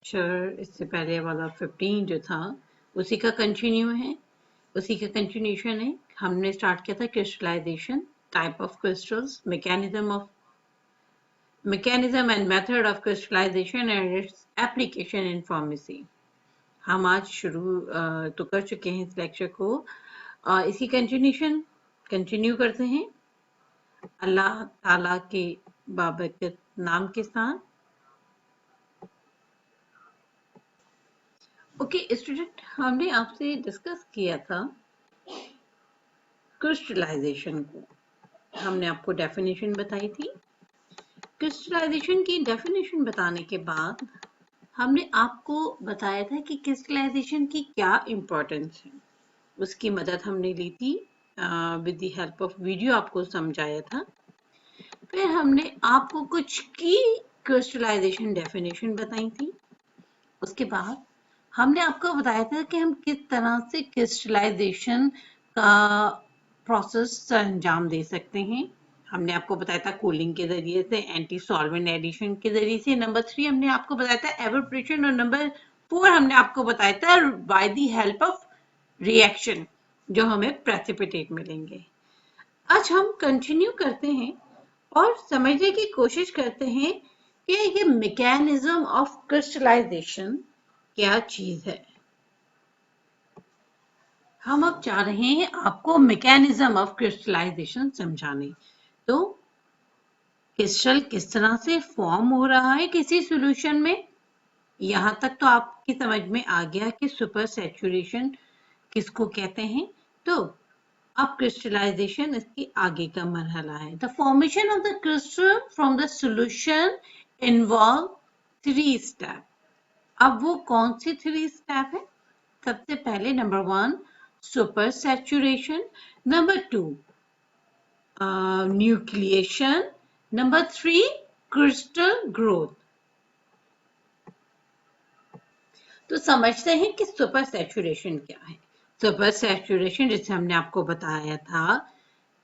Lecture इससे पहले वाला 15 जो था उसी का कंटिन्यू है, उसी का कंटिन्यूशन है। हमने स्टार्ट किया था crystallization, type of crystals, mechanism and method of crystallization and its application in pharmacy। हम आज शुरू तो कर चुके हैं इस लेक्चर को। इसी कंटिन्यू करते हैं अल्लाह ताला के बाबरकत नाम के साथ। ओके स्टूडेंट, हमने आपसे डिस्कस किया था क्रिस्टलाइजेशन को। हमने आपको डेफिनेशन बताई थी। क्रिस्टलाइजेशन की डेफिनेशन बताने के बाद हमने आपको बताया था कि क्रिस्टलाइजेशन की क्या इम्पोर्टेंस है। उसकी मदद हमने ली थी, with the help of video आपको समझाया था। फिर हमने आपको कुछ की क्रिस्टलाइजेशन डेफिनेशन बताई थी। उसके बाद हमने आपको बताया था कि हम किस तरह से क्रिस्टलाइजेशन का प्रोसेस अंजाम दे सकते हैं। हमने आपको बताया था कूलिंग के जरिए से, एंटी सॉल्वेंट एडिशन के जरिए से। नंबर 3 हमने आपको बताया था एवोपरेशन, और नंबर 4 हमने आपको बताया था by the help of reaction, जो हमें प्रेसिपिटेट मिलेंगे। आज हम कंटिन्यू करते हैं और समझने की कोशिश करते हैं कि ये मैकेनिज्म ऑफ क्रिस्टलाइजेशन क्या चीज है। हम अब चाह रहे हैं आपको मैकेनिज्म ऑफ क्रिस्टलाइजेशन समझाने। तो क्रिस्टल किस तरह से फॉर्म हो रहा है किसी सॉल्यूशन में, यहाँ तक तो आपकी समझ में आ गया कि सुपर सैचुरेशन किसको कहते हैं। तो अब क्रिस्टलाइजेशन इसके आगे का मरहला है। The formation of the crystal from the solution involve 3 step. अब वो कौन सी 3 स्टेप है? सबसे पहले number 1 super saturation, number 2 nucleation, number 3 crystal growth. तो समझते हैं कि सुपर सैचुरेशन क्या है। सुपर सैचुरेशन, जैसे हमने आपको बताया था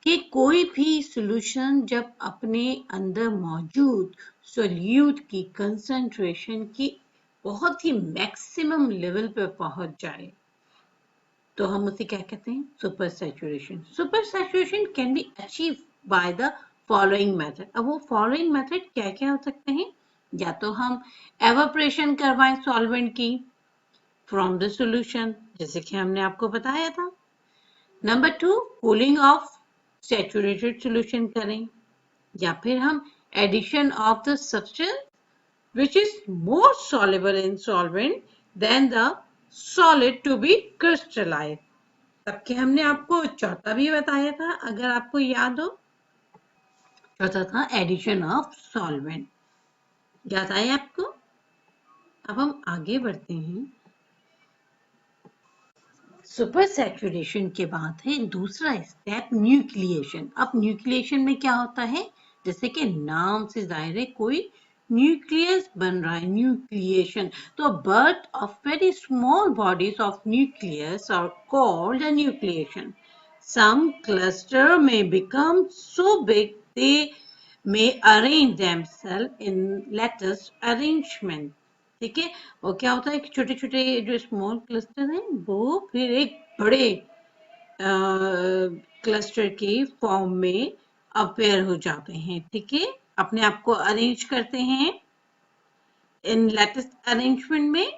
कि कोई भी सॉल्यूशन जब अपने अंदर मौजूद सोल्यूट की कंसंट्रेशन की बहुत ही मैक्सिमम लेवल पर पहुंच जाए तो हम उसे क्या कहते हैं? Super saturation. Super saturation can be achieve by the following method. अब वो फॉलोइंग मेथड क्या क्या हो सकते हैं? या तो हम एवापोरेशन करवाएं सॉल्वेंट की फ्रॉम द सॉल्यूशन, जैसे कि हमने आपको बताया था। Number 2 cooling of saturated solution करें, या फिर हम addition of the substance which is more soluble in solvent than the solid to be crystallized। तब हमने आपको चौथा भी बताया था, अगर आपको याद हो। चौथा था एडिशन ऑफ सॉल्वेंट। याद आया आपको? अब हम आगे बढ़ते हैं। सुपर सैचुरेशन के बाद है दूसरा स्टेप न्यूक्लिएशन। अब न्यूक्लिएशन में क्या होता है? जैसे कि नाम से जाहिर है कोई न्यूक्लियस बन रहा है, न्यूक्लिएशन। तो birth of very small bodies of nucleus are called a nucleation. Some cluster may become so big they may arrange themselves in lattice arrangement। ठीक है, और क्या होता है कि छोटे छोटे जो स्मॉल क्लस्टर हैं वो फिर एक बड़े क्लस्टर के फॉर्म में अपेयर हो जाते हैं। ठीक है, अपने आप को अरेंज करते हैं इन लैटिस अरेंजमेंट में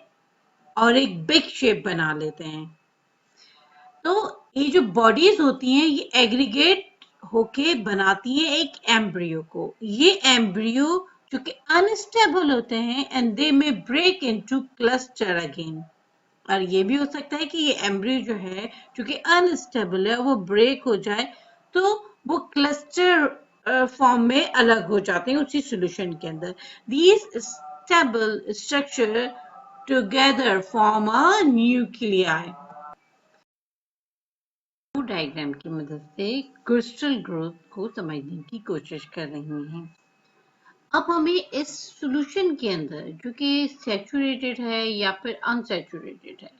और एक बिग शेप बना लेते हैं। तो ये जो बॉडीज होती हैं ये एग्रीगेट होके बनाती हैं एक एम्ब्रियो को। ये एम्ब्रियो जो कि अनस्टेबल होते हैं एंड दे में ब्रेक इनटू क्लस्टर अगेन। और ये भी हो सकता है कि ये एम्ब्रियो जो है जो कि अनस्टेबल है वो ब्रेक हो जाए तो वो क्लस्टर फॉर्म में अलग हो जाते हैं उसी सॉल्यूशन के अंदर। These stable structure together form a nuclei. Diagram की मदद से क्रिस्टल ग्रोथ को समझने की कोशिश कर रही हैं। अब हमें इस सॉल्यूशन के अंदर जो कि सैचुरेटेड है या फिर अनसैचुरेटेड है,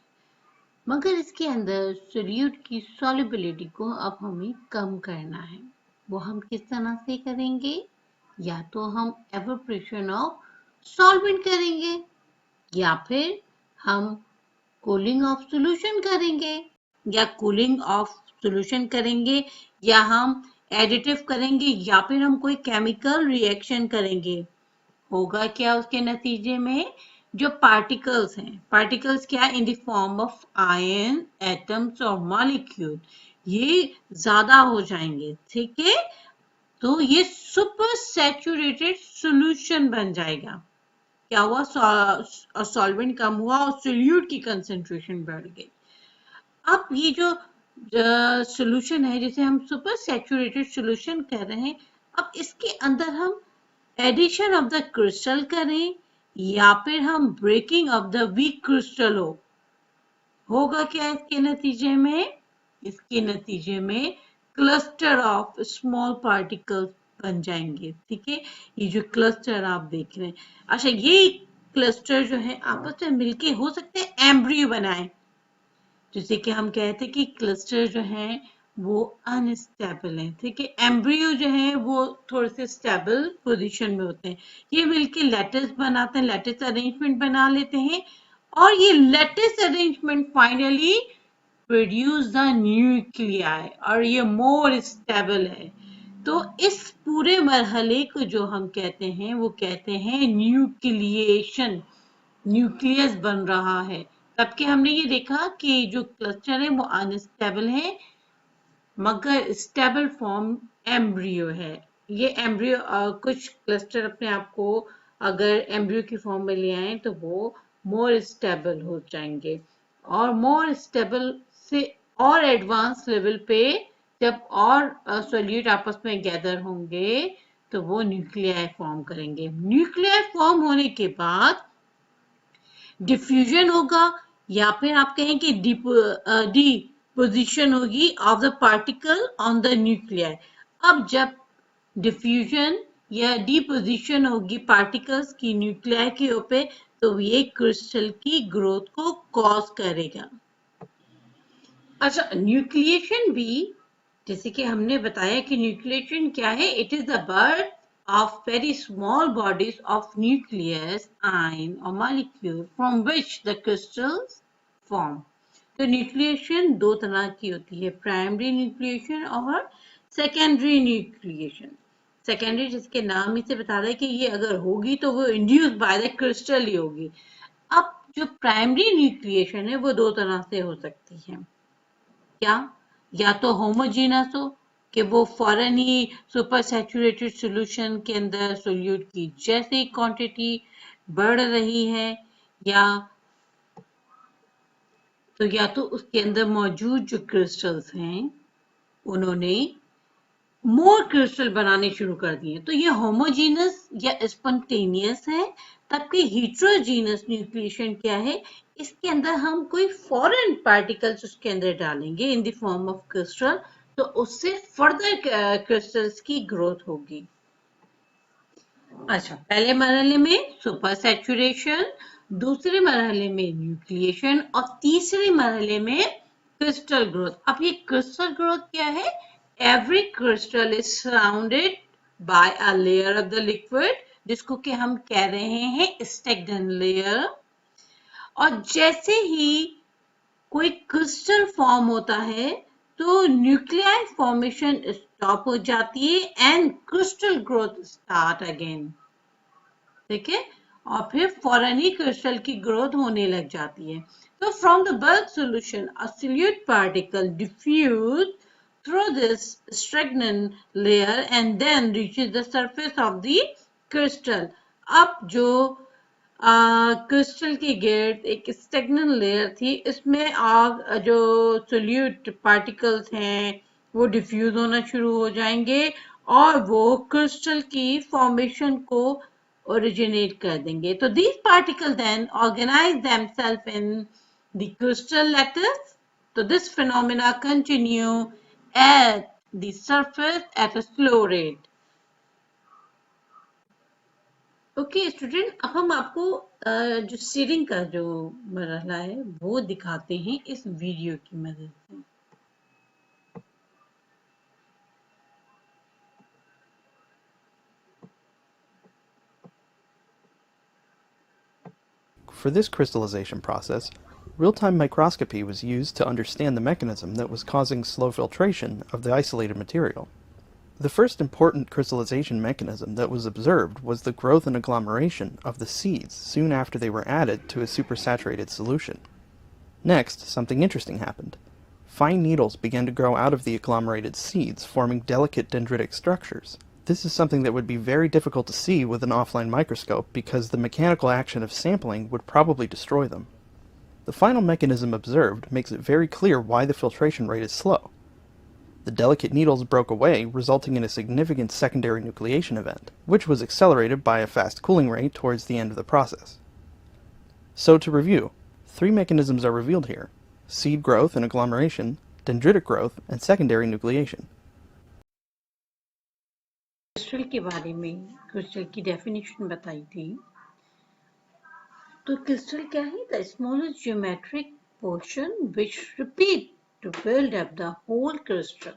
मगर इसके अंदर सोल्यूट की सॉल्युबिलिटी को अब हमें कम करना है। वो हम किस तरह से करेंगे? या तो हम एवोपरेशन ऑफ सॉल्वेंट करेंगे, या फिर हम कूलिंग ऑफ सॉल्यूशन करेंगे, या कूलिंग ऑफ सॉल्यूशन करेंगे, या हम एडिटिव करेंगे, या फिर हम कोई केमिकल रिएक्शन करेंगे। होगा क्या उसके नतीजे में? जो पार्टिकल्स हैं, पार्टिकल्स क्या, in the form of ion, atoms और मॉलिक्यूल, ये ज्यादा हो जाएंगे, ठीक है। तो ये सुपर सैचुरेटेड सॉल्यूशन बन जाएगा। क्या हुआ? सॉल्वेंट कम हुआ और सोल्यूट की कंसेंट्रेशन बढ़ गई। अब ये जो सॉल्यूशन है जिसे हम सुपर सैचुरेटेड सॉल्यूशन कह रहे हैं, अब इसके अंदर हम एडिशन ऑफ द क्रिस्टल करें या फिर हम breaking of the weak crystal होगा क्या इसके नतीजे में? इसके नतीजे में क्लस्टर ऑफ स्मॉल पार्टिकल्स बन जाएंगे, ठीक है। ये जो क्लस्टर आप देख रहे हैं, अच्छा, ये क्लस्टर जो है आपस में मिलके हो सकते हैं एम्ब्रियो बनाए। जैसे कि हम कहते हैं कि क्लस्टर जो है वो अनस्टेबल है, ठीक है। एम्ब्रियो जो है वो थोड़े से स्टेबल पोजीशन में होते हैं। ये मिलके लैटिस बनाते हैं, लैटिस अरेंजमेंट बना लेते हैं, और ये lattice arrangement finally produce the nuclei, और ये मोर स्टेबल है। तो इस पूरे मरहले को जो हम कहते हैं वो कहते हैं न्यूक्लिएशन। न्यूक्लियस बन रहा है। तब के हमने ये देखा कि जो क्लस्टर है वो अनस्टेबल है, मगर स्टेबल फॉर्म एम्ब्रियो है। ये एम्ब्रियो कुछ क्लस्टर अपने आप को अगर एम्ब्रियो की फॉर्म में ले आए तो वो मोर स्टेबल हो जाएंगे, और मोर स्टेबल से और एडवांस लेवल पे जब और सोल्यूट आपस में गैदर होंगे तो वो न्यूक्लियाई फॉर्म करेंगे। न्यूक्लियाई फॉर्म होने के बाद डिफ्यूजन होगा, या फिर आप कहें कि डिपोजिशन होगी of the particle on the nuclear. अब जब डिफ्यूजन या डिपोजिशन होगी पार्टिकल्स की न्यूक्लियर के ऊपर, तो ये क्रिस्टल की ग्रोथ को कॉज करेगा। अच्छा, न्यूक्लिएशन भी, जैसे कि हमने बताया कि न्यूक्लिएशन क्या है, it is the birth of very small bodies of nucleus, ion or molecule from which the crystals form. तो न्यूक्लिएशन दो तरह की होती है, प्राइमरी न्यूक्लिएशन और सेकेंडरी न्यूक्लिएशन। सेकेंडरी जिसके नाम ही से बता रहा है कि ये अगर होगी तो वो इंड्यूस बाय द क्रिस्टल ही होगी। अब जो प्राइमरी न्यूक्लिएशन है वो दो तरह से हो सकती है। क्या? या तो होमोजीनस हो कि वो फौरन ही सुपर सैचुरेटेड सॉल्यूशन के अंदर सोल्यूट की जैसे क्वांटिटी बढ़ रही है, या तो उसके अंदर मौजूद जो क्रिस्टल्स हैं उन्होंने मोर क्रिस्टल बनाने शुरू कर दिए, तो ये होमोजीनस या स्पॉन्टेनियस है। तबकि हीट्रोजीनस न्यूक्लिएशन क्या है, इसके अंदर हम कोई फॉरेन पार्टिकल्स उसके अंदर डालेंगे in the form of crystal, तो उससे फर्दर क्रिस्टल्स की ग्रोथ होगी। अच्छा, पहले मरहले में सुपर सैचुरेशन, दूसरे मरहले में न्यूक्लिएशन, और तीसरे मरहले में क्रिस्टल ग्रोथ। अब ये क्रिस्टल ग्रोथ क्या है? Every crystal is surrounded by a layer of the liquid, जिसको कि हम कह रहे हैं स्टेगनेंट लेयर। और जैसे ही कोई क्रिस्टल फॉर्म होता है तो न्यूक्लियर फॉर्मेशन स्टॉप हो जाती है and crystal growth start again, ठीक है। और फिर फौरन ही क्रिस्टल की ग्रोथ होने लग जाती है। तो from the bulk solution a solute particle diffuse through this stagnant layer and then reaches the surface of the crystal. अब जो क्रिस्टल की गिर्द एक स्टेगनेंट लेयर थी, इसमें आग जो सोल्यूट पार्टिकल्स हैं वो डिफ्यूज होना शुरू हो जाएंगे और वो क्रिस्टल की फॉर्मेशन को ओरिजिनेट कर देंगे। तो these particles then organize themselves in the crystal lattice. So this phenomena continue at the surface at a slow rate. Okay student, अब हम आपको जो सीडिंग का जो मरहला है वो दिखाते हैं इस वीडियो की मदद से। For this crystallization process, real-time microscopy was used to understand the mechanism that was causing slow filtration of the isolated material. The first important crystallization mechanism that was observed was the growth and agglomeration of the seeds soon after they were added to a supersaturated solution. Next, something interesting happened. Fine needles began to grow out of the agglomerated seeds, forming delicate dendritic structures. This is something that would be very difficult to see with an offline microscope because the mechanical action of sampling would probably destroy them. The final mechanism observed makes it very clear why the filtration rate is slow. The delicate needles broke away, resulting in a significant secondary nucleation event, which was accelerated by a fast cooling rate towards the end of the process. So to review, 3 mechanisms are revealed here: seed growth and agglomeration, dendritic growth, and secondary nucleation. Crystal के बारे में crystal की definition बताई थी। तो crystal क्या है? The smallest geometric portion which repeat to build up the whole crystal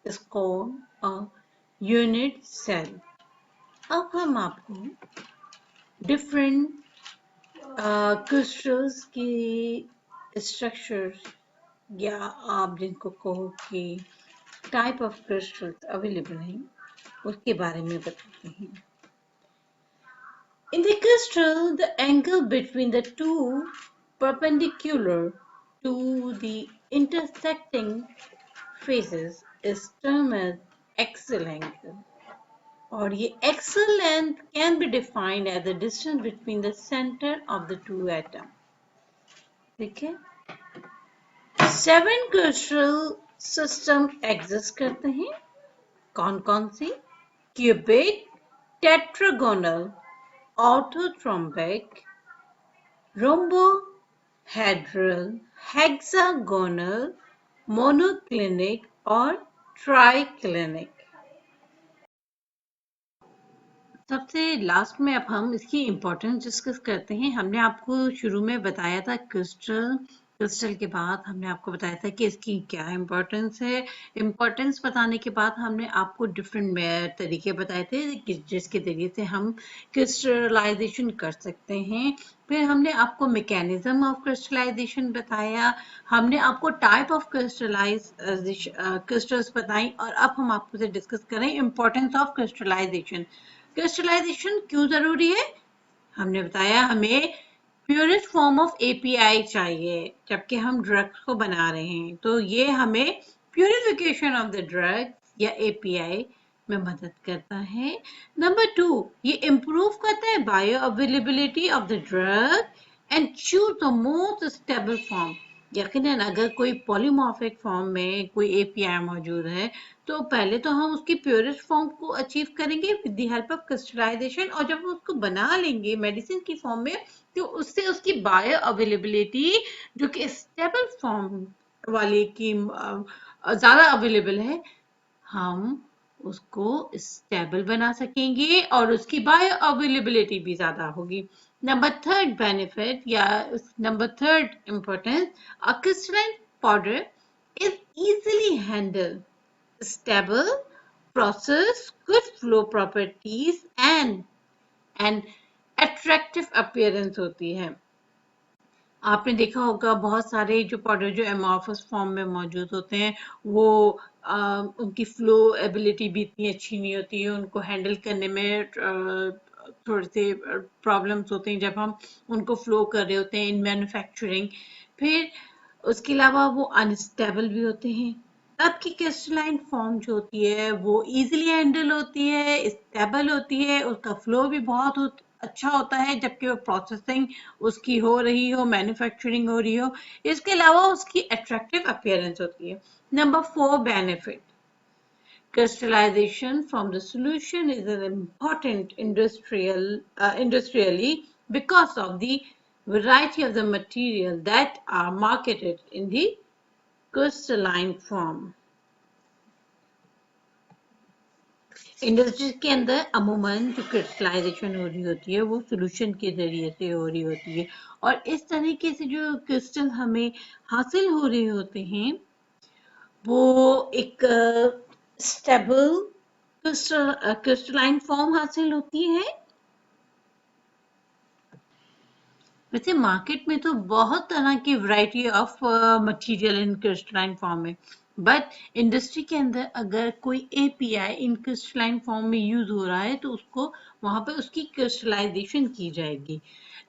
is called a unit cell. अब हम आपको डिफरेंट क्रिस्टल्स की स्ट्रक्चर्स या आप जिनको कहो कि टाइप ऑफ क्रिस्टल्स अवेलेबल हैं उसके बारे में बताते हैं। In the crystal, the angle between the two perpendicular to the intersecting faces is termed as axial angle. और ये axial length can be defined as the distance between the center of the two atoms. ठीक है? 7 crystal system exist करते हैं। कौन कौन सी? Cubic, tetragonal, orthorhombic, rhombohedral, hexagonal, monoclinic और triclinic। सबसे लास्ट में अब हम इसकी इम्पोर्टेंस डिस्कस करते हैं। हमने आपको शुरू में बताया था क्रिस्टल के बाद हमने आपको बताया था कि इसकी क्या इम्पोर्टेंस है। इम्पोर्टेंस बताने के बाद हमने आपको डिफरेंट तरीके बताए थे जिसके जरिए से हम क्रिस्टलाइजेशन कर सकते हैं। फिर हमने आपको मैकेनिज्म ऑफ क्रिस्टलाइजेशन बताया, हमने आपको टाइप ऑफ क्रिस्टल्स बताई और अब हम आपसे डिस्कस करें इम्पोर्टेंस ऑफ क्रिस्टलाइजेशन। क्रिस्टलाइजेशन क्यों जरूरी है? हमने बताया हमें प्योरेस्ट फॉर्म ऑफ एपीआई चाहिए जबकि हम ड्रग्स को बना रहे हैं, तो ये हमें प्यूरिफिकेशन ऑफ द ड्रग या एपीआई में मदद करता है। नंबर 2, ये इम्प्रूव करता है bio availability of the drug and choose the most stable form. यकीनन अगर कोई पॉलीमॉर्फिक फॉर्म में कोई एपीआई मौजूद है तो पहले तो हम उसकी प्योरेस्ट फॉर्म को अचीव करेंगे with the help of crystallization, और जब हम उसको बना लेंगे मेडिसिन की फॉर्म में तो उससे उसकी बायो अवेलेबिलिटी जो कि स्टेबल फॉर्म वाले की ज्यादा अवेलेबल है, हम उसको स्टेबल बना सकेंगे और उसकी बायो अवेलेबिलिटी भी ज्यादा होगी। नंबर 3 बेनिफिट या number 3 importance, a crystalline powder is easily handle, stable, process, good flow properties and attractive appearance होती है। आपने देखा होगा बहुत सारे जो पाउडर जो एमॉर्फस फॉर्म में मौजूद होते हैं वो उनकी फ्लो एबिलिटी भी इतनी अच्छी नहीं होती है, उनको हैंडल करने में थोड़े से प्रॉब्लम्स होते हैं जब हम उनको फ्लो कर रहे होते हैं इन मैन्युफैक्चरिंग। फिर उसके अलावा वो अनस्टेबल भी होते हैं। तब की क्रिस्टलाइन फॉर्म जो होती है वो इजीली हैंडल होती है, स्टेबल होती है, उसका फ्लो भी बहुत अच्छा होता है जबकि वो प्रोसेसिंग उसकी हो रही हो, मैन्युफैक्चरिंग हो रही हो। इसके अलावा उसकी अट्रैक्टिव अपीयरेंस होती है। Number 4 benefit, crystallization from the solution is an important industrially because of the variety of the material that are marketed in the crystalline form. Industry के अंदर अमूमन जो क्रिस्टलाइजेशन हो रही होती है वो सॉल्यूशन के जरिए से हो रही होती है और इस तरीके से जो क्रिस्टल हमें हासिल हो रहे होते हैं वो एक स्टेबल क्रिस्टलाइन फॉर्म हासिल होती है। वैसे मार्केट में तो बहुत तरह की variety of material in crystalline form है, बट इंडस्ट्री के अंदर अगर कोई एपीआई इन क्रिस्टलाइन फॉर्म में यूज हो रहा है तो उसको वहां पे उसकी क्रिस्टलाइजेशन की जाएगी।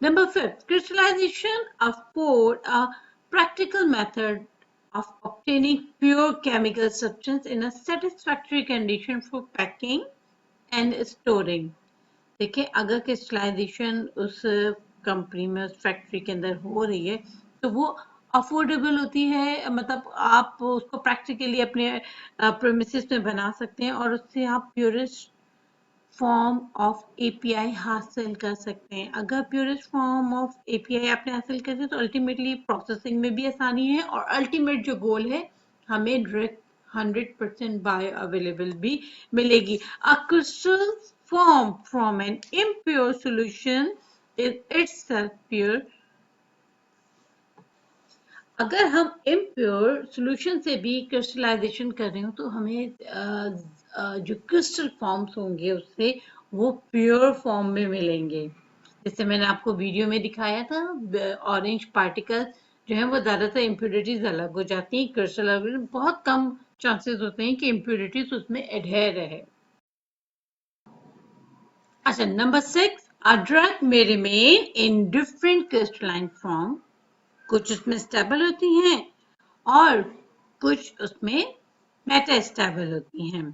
Number 5, crystallization afford a practical method of obtaining pure chemical substance in a satisfactory condition for packing and storing। देखिए अगर क्रिस्टलाइजेशन उस कंपनी में उस फैक्ट्री के अंदर हो रही है तो वो अफोर्डेबल होती है, मतलब आप उसको प्रैक्टिकली अपने प्रेमिसेस में बना सकते हैं और उससे आप प्योरेस्ट फॉर्म ऑफ एपीआई हासिल कर सकते हैं। अगर प्योरेस्ट फॉर्म ऑफ एपीआई आपने हासिल कर दिया तो अल्टीमेटली प्रोसेसिंग में भी आसानी है और अल्टीमेट जो गोल है हमें डायरेक्ट 100% बायो अवेलेबल भी मिलेगी। A crystal formed from an impure solution is itself pure। अगर हम इम्प्योर सॉल्यूशन से भी क्रिस्टलाइजेशन कर रहे हो तो हमें जो क्रिस्टल फॉर्म्स होंगे उससे वो प्योर फॉर्म में मिलेंगे। जैसे मैंने आपको वीडियो में दिखाया था, ऑरेंज पार्टिकल्स जो है वो ज्यादातर इम्प्योरिटीज अलग हो जाती हैं, क्रिस्टल अलग, बहुत कम चांसेस होते हैं कि इम्प्योरिटीज उसमें एडहेयर रहे। अच्छा, नंबर 6, अ ड्रग में remain in different crystalline form. कुछ उसमें स्टेबल होती हैं और कुछ उसमें मेटास्टेबल होती हैं।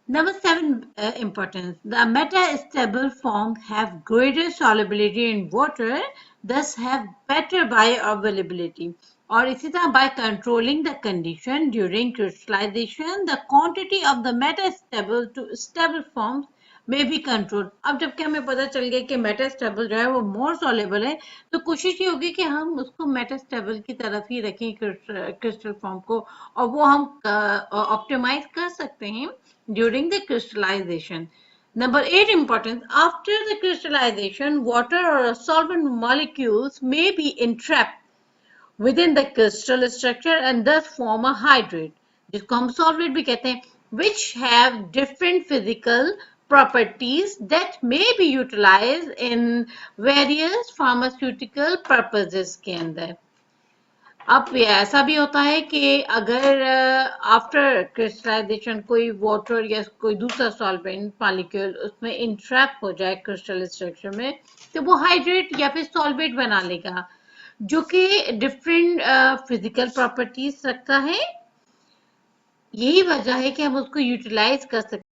Number 7 importance. The metastable forms have greater solubility in water, thus have better bioavailability. और इसी तरह by controlling the condition during crystallization, the quantity of the metastable to stable forms में भी कंट्रोल। अब जबकि हमें पता चल गया कि मेटास्टेबल जो है वो मोर सॉल्युबल है तो कोशिश ये होगी कि हम उसको मेटास्टेबल की तरफ ही रखें क्रिस्टल फॉर्म को, और वो हम ऑप्टिमाइज कर सकते हैं during the crystallization. Number 8 importance. After the crystallization, water or solvent molecules may be entrapped within the crystal structure and thus form a hydrate, जिसको हम solvate भी कहते हैं, which have different physical properties that may be utilized in various pharmaceutical purposes के अंदर। अब ऐसा भी होता है कि अगर आफ्टर क्रिस्टलाइजेशन कोई वाटर या कोई दूसरा सॉल्वेंट मॉलिक्यूल उसमें इंट्रैप हो जाए क्रिस्टल स्ट्रक्चर में तो वो हाइड्रेट या फिर सॉल्वेट बना लेगा, जो कि डिफरेंट फिजिकल प्रॉपर्टीज रखता है। यही वजह है कि हम उसको यूटिलाइज कर सकते